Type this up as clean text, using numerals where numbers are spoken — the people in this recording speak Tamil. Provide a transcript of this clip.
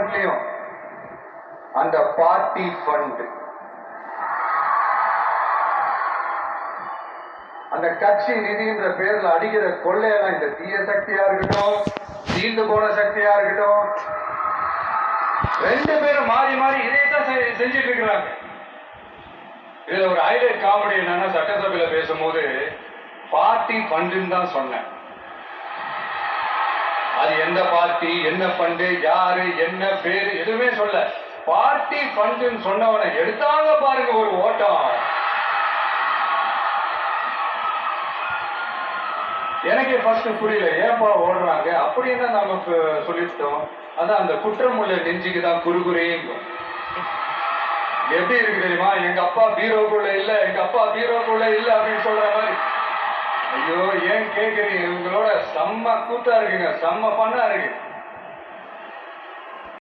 அக்கவுண்ட்லயும் அந்த பார்ட்டி ஃபண்ட், அந்த கட்சி நிதின்ற பேர்ல அடிக்கிற கொள்ளையெல்லாம் இந்த தீய சக்தியா இருக்கட்டும், தீர்ந்து போன சக்தியா இருக்கட்டும், ரெண்டு பேரும் மாறி மாறி இதைத்தான் செஞ்சுட்டு இருக்கிறாங்க. இதுல ஒரு ஹைலைட் காமெடி என்னன்னா, சட்டசபையில பேசும்போது பார்ட்டி ஃபண்டுன்னு தான் சொன்னேன். அது எந்த பார்ட்டி, என்ன ஃபண்டு, யாரு, என்ன பேரு எதுவுமே சொல்ல. பார்ட்டி ஃபண்டுன்னு சொன்னவனை எடுத்தாங்க பாருங்க ஒரு ஓட்டம். எனக்கே ஃபர்ஸ்ட் புரியல, ஏன்பா ஓடுறாங்க அப்படி என்ன நமக்கு சொல்லிட்டோம். அதான் அந்த குற்றம் உள்ள நெஞ்சுக்கு தான் குறுகுறையும். எப்படி இருக்கு தெரியுமா, எங்க அப்பா பீரோக்குள்ள இல்ல, எங்க அப்பா பீரோக்குள்ள இல்ல அப்படின்னு சொல்ற மாதிரி. ஐயோ ஏன் கேக்குறீங்க, இவங்களோட செம்ம கூத்தா இருக்குங்க, செம்ம பண்ணா இருக்கு.